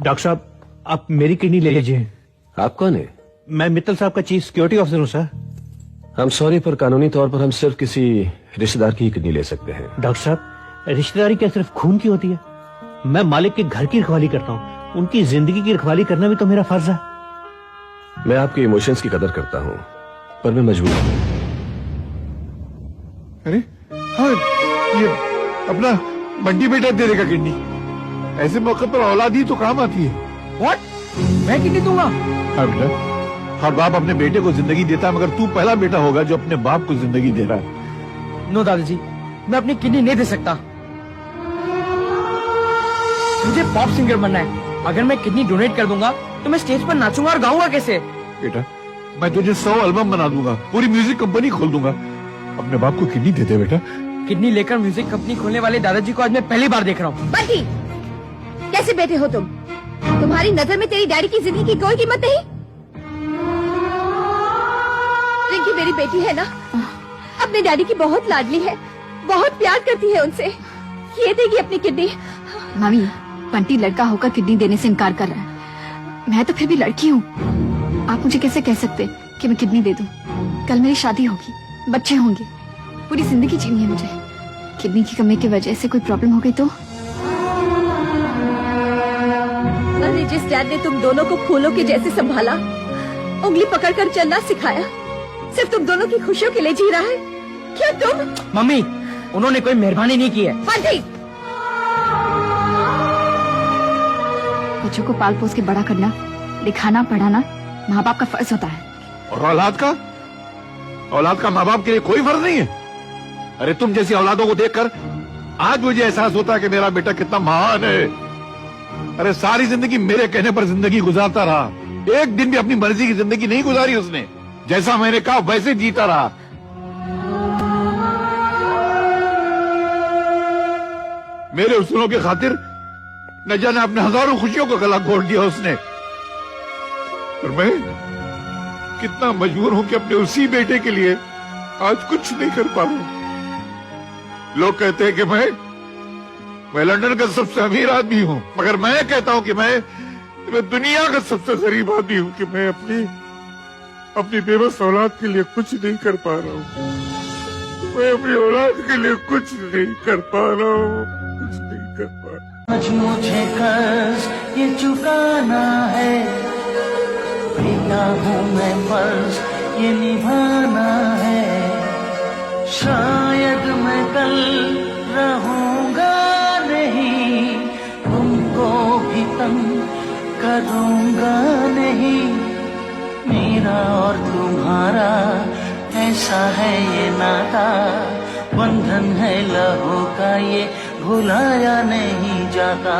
Doctor साहब, आप मेरी किडनी ले लीजिए। आप कौन है? मैं मित्तल साहब का चीफ सिक्योरिटी ऑफिसर हूँ सर। हम सॉरी, पर कानूनी तौर पर हम सिर्फ किसी रिश्तेदार की ही किडनी ले सकते हैं। डॉक्टर साहब, रिश्तेदारी क्या सिर्फ खून की होती है? मैं मालिक के घर की रखवाली करता हूँ, उनकी जिंदगी की रखवाली करना भी तो मेरा फर्ज है। मैं आपके इमोशंस की कदर करता हूँ, पर मैं मजबूर हूँ। अरे हाँ, ये अपना बंटी बेटा दे देगा किडनी। ऐसे मौके पर औलाद ही तो काम आती है। What? मैं किडनी दूंगा? हाँ बेटा, हर बाप अपने बेटे को जिंदगी देता है, मगर तू पहला बेटा होगा जो अपने बाप को जिंदगी दे रहा है। नो दादाजी, मैं अपनी किडनी नहीं दे सकता। मुझे पॉप सिंगर बनना है। अगर मैं किडनी डोनेट कर दूंगा तो मैं स्टेज पर नाचूंगा और गाऊंगा कैसे? बेटा, मैं तुझे 100 एल्बम बना दूंगा, पूरी म्यूजिक कंपनी खोल दूंगा। अपने बाप को किडनी दे दे बेटा। किडनी लेकर म्यूजिक कंपनी खोलने वाले दादाजी को आज मैं पहली बार देख रहा हूँ। बंटी, कैसे बेटे हो तुम? तुम्हारी नजर में तेरी डैडी की जिंदगी की कोई कीमत नहीं? रिंकी मेरी बेटी है ना, अपने डैडी की बहुत लाडली है, बहुत प्यार करती है उनसे। ये देगी अपनी किडनी। मम्मी, बंटी लड़का होकर किडनी देने से इनकार कर रहा है। मैं तो फिर भी लड़की हूँ। आप मुझे कैसे कह सकते कि मैं किडनी दे दूँ? कल मेरी शादी होगी, बच्चे होंगे, पूरी जिंदगी जीनी है मुझे। किडनी की कमी की वजह से कोई प्रॉब्लम हो गई तो? अरे जिस डैड ने तुम दोनों को फूलों के जैसे संभाला, उंगली पकड़कर चलना सिखाया, सिर्फ तुम दोनों की खुशियों के लिए जी रहा है क्या तुम? मम्मी, उन्होंने कोई मेहरबानी नहीं की है। बंटी, बच्चों को पाल पोस के बड़ा करना, दिखाना पढ़ाना माँ बाप का फर्ज होता है। और औलाद का माँ बाप के लिए कोई फर्ज नहीं है। अरे तुम जैसी औलादों को देखकर आज मुझे एहसास होता है कि मेरा बेटा कितना महान है। अरे सारी जिंदगी मेरे कहने पर जिंदगी गुजारता रहा, एक दिन भी अपनी मर्जी की जिंदगी नहीं गुजारी उसने। जैसा मैंने कहा वैसे जीता रहा। मेरे उसूलों की खातिर न जाने अपने हजारों खुशियों को गला घोट दिया उसने। और मैं कितना मजबूर हूं कि अपने उसी बेटे के लिए आज कुछ नहीं कर पा रहा हूं। लोग कहते हैं कि मैं लंदन का सबसे अमीर आदमी हूं, मगर मैं कहता हूं कि मैं दुनिया का सबसे गरीब आदमी हूं कि मैं अपनी बेबस औलाद के लिए कुछ नहीं कर पा रहा हूं। मैं अपनी औलाद के लिए कुछ नहीं कर पा रहा हूं, कुछ नहीं कर पा रहा। मुझे कर्ज ये चुकाना है, बेटा हूँ मैं, फर्ज ये निभाना है। शायद मैं कल रहूंगा नहीं, तुमको भी तंग करूंगा नहीं। मेरा और तुम्हारा ऐसा है ये नाता, बंधन है लहू का ये भुलाया नहीं जाता।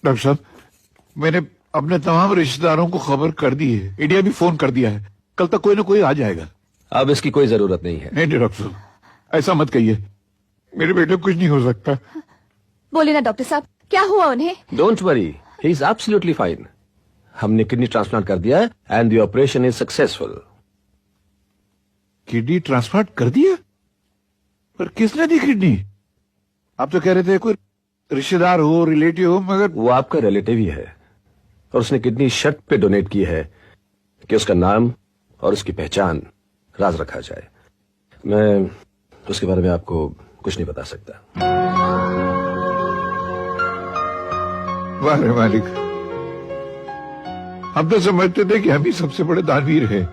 डॉक्टर साहब, मैंने अपने तमाम रिश्तेदारों को खबर कर दी है, इंडिया भी फोन कर दिया है। कल तक कोई ना कोई आ जाएगा। अब इसकी कोई जरूरत नहीं है। नहीं डॉक्टर साहब, ऐसा मत कहिए। मेरे बेटे को कुछ नहीं हो सकता। बोले ना डॉक्टर साहब, क्या हुआ उन्हें? Don't worry, he is absolutely fine. हमने किडनी ट्रांसप्लांट कर दिया है and the operation is successful. Kidney transplant कर दिया? पर किसने दी किडनी? आप तो कह रहे थे कोई रिश्तेदार हो, रिलेटिव हो, मगर वो आपका रिलेटिव ही है और उसने किडनी शर्त पे डोनेट की है कि उसका नाम और उसकी पहचान राज रखा जाए। मैं उसके बारे में आपको कुछ नहीं बता सकता। वाह रे मालिक, हम तो समझते थे कि हम ही सबसे बड़े दानवीर हैं,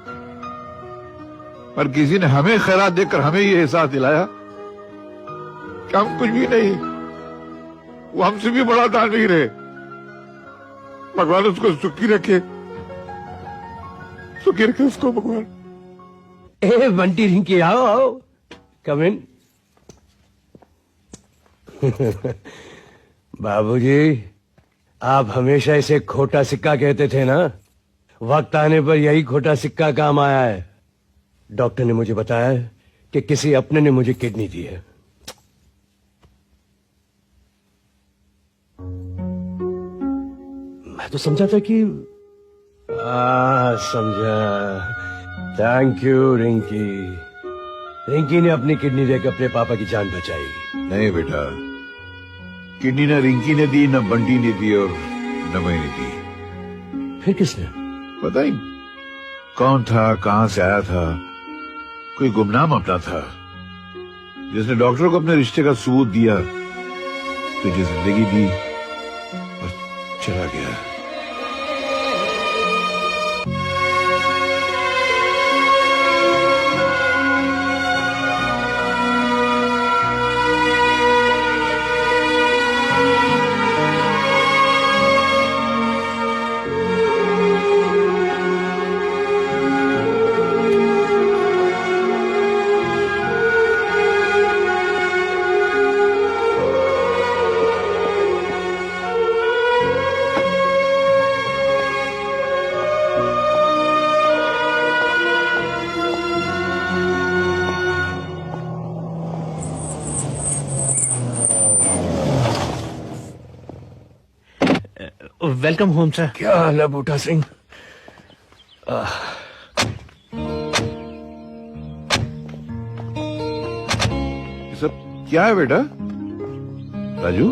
पर किसी ने हमें खैरात देकर हमें ये एहसास दिलाया कि हम कुछ भी नहीं, वो हमसे भी बड़ा दानवीर है। भगवान उसको सुखी रखे उसको भगवान। ए बंटी, रिंकी, आओ आओ, कम इन। बाबूजी, आप हमेशा इसे खोटा सिक्का कहते थे ना, वक्त आने पर यही खोटा सिक्का काम आया है। डॉक्टर ने मुझे बताया है कि किसी अपने ने मुझे किडनी दी है। मैं तो समझा था कि समझा। Thank you Rinki. रिंकी ने अपनी किडनी देकर अपने पापा की जान बचाई। नहीं बेटा, किडनी न रिंकी ने दी, न बंटी ने दी और न मैंने दी। फिर किसने? पता ही कौन था, कहां से आया था। कोई गुमनाम अपना था जिसने डॉक्टर को अपने रिश्ते का सबूत दिया, तुझे जिंदगी दी और चला गया। Welcome home sir. क्या हाल है बूटा सिंह? ये सब क्या है बेटा? राजू,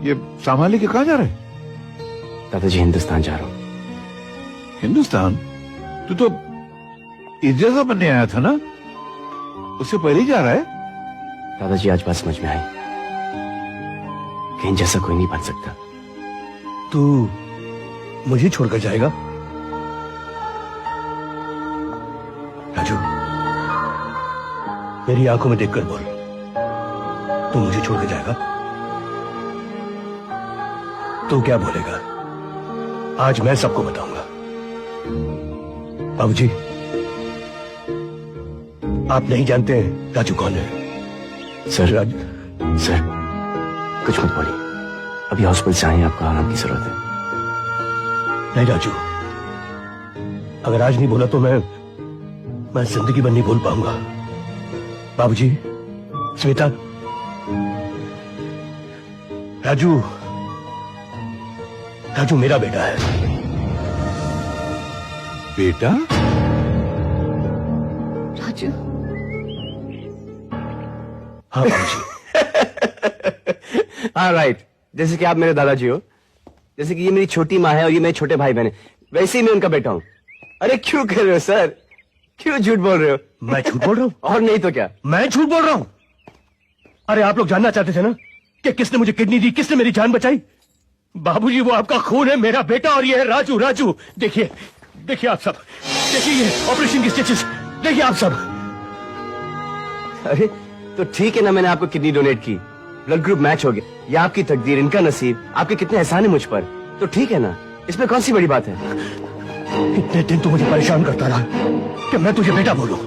ये संभाल के कहाँ जा रहे हैं? दादाजी हिंदुस्तान जा रहा हूँ। हिंदुस्तान? तू तो इजाजत बनने आया था ना, उससे पहले ही जा रहा है? दादाजी आज बात समझ में आई कि इन जैसा कोई नहीं बन सकता। तू मुझे छोड़कर जाएगा? राजू, मेरी आंखों में देखकर बोल, तू मुझे छोड़कर जाएगा? तू क्या बोलेगा? आज मैं सबको बताऊंगा। बाबूजी, आप नहीं जानते हैं राजू कौन है? सर कुछ मत बोलिए, अभी हॉस्पिटल से आए, आपको आराम की जरूरत है। नहीं राजू, अगर आज नहीं बोला तो मैं जिंदगी भर नहीं बोल पाऊंगा। बाबूजी, श्वेता, राजू मेरा बेटा है। बेटा? राजू? हाँ बाबूजी। हाँ राइट, जैसे कि आप मेरे दादाजी हो, जैसे कि ये मेरी छोटी माँ है और ये मेरे छोटे भाई बहन है, वैसे ही मैं उनका बेटा हूँ। अरे क्यों कर रहे हो सर, क्यों झूठ बोल रहे हो? मैं झूठ बोल रहा हूँ? और नहीं तो क्या, मैं झूठ बोल रहा हूँ? अरे आप लोग जानना चाहते थे ना कि किसने मुझे किडनी दी, किसने मेरी जान बचाई? बाबूजी, वो आपका खून है, मेरा बेटा, और ये है राजू। राजू, देखिए आप सब, देखिए ये ऑपरेशन की स्टिचेस, देखिए आप सब। अरे तो ठीक है ना, मैंने आपको किडनी डोनेट की, ब्लड ग्रुप मैच हो गया, ये आपकी तकदीर, इनका नसीब, आपके कितने एहसान है मुझ पर, तो ठीक है ना, इसमें कौन सी बड़ी बात है? इतने दिन तो मुझे परेशान करता रहा कि मैं तुझे बेटा बोलूं,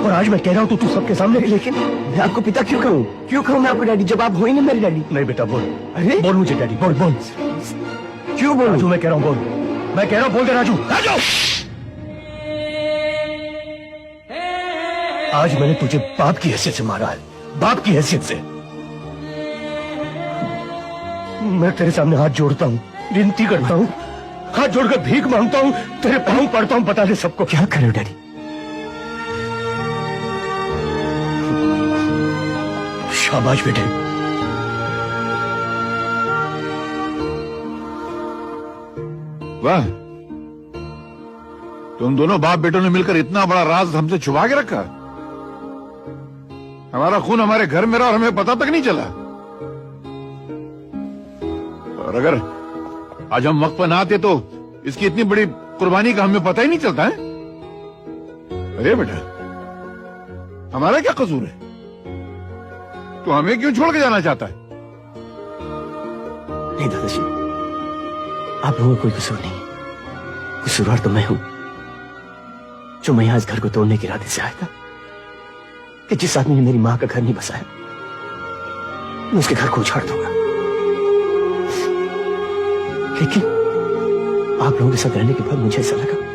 और आज मैं कह रहा हूं तो तू सबके सामने। लेकिन मैं आपको पिता क्यों कहूं मैं आपको डैडी, जब आप हो ही ना मेरे डैडी। नहीं बेटा, बोल। अरे बोल मुझे डैडी, बोल। क्यों बोलूं? राजू, मैं कह रहा हूं बोल, मैं कह रहा हूं बोल दे राजू। आज मैंने तुझे बाप की हैसियत से मारा है, बाप की हैसियत से। मैं तेरे सामने हाथ जोड़ता हूँ, विनती करता हूँ, हाथ जोड़कर भीख मांगता हूँ, तेरे पांव पड़ता हूँ, बता दे सबको। क्या कर रहे हो डैडी? शाबाश बेटे। वाह, तुम दोनों बाप बेटों ने मिलकर इतना बड़ा राज हमसे छुपा के रखा। हमारा खून हमारे घर में रहा और हमें पता तक नहीं चला। और अगर आज हम वक्त पर ना आते तो इसकी इतनी बड़ी कुर्बानी का हमें पता ही नहीं चलता है। अरे बेटा, हमारा क्या कसूर है? तो हमें क्यों छोड़ के जाना चाहता है? नहीं दादाजी, आप लोगों का कोई कसूर नहीं, कसूरवार तो मैं हूं, जो मैं यहां इस घर को तोड़ने के इरादे से आया था, कि जिस आदमी ने मेरी मां का घर नहीं बसाया, मैं उसके घर को उछाड़ दूंगा। आप लोगों के साथ रहने के बाद मुझे ऐसा लगा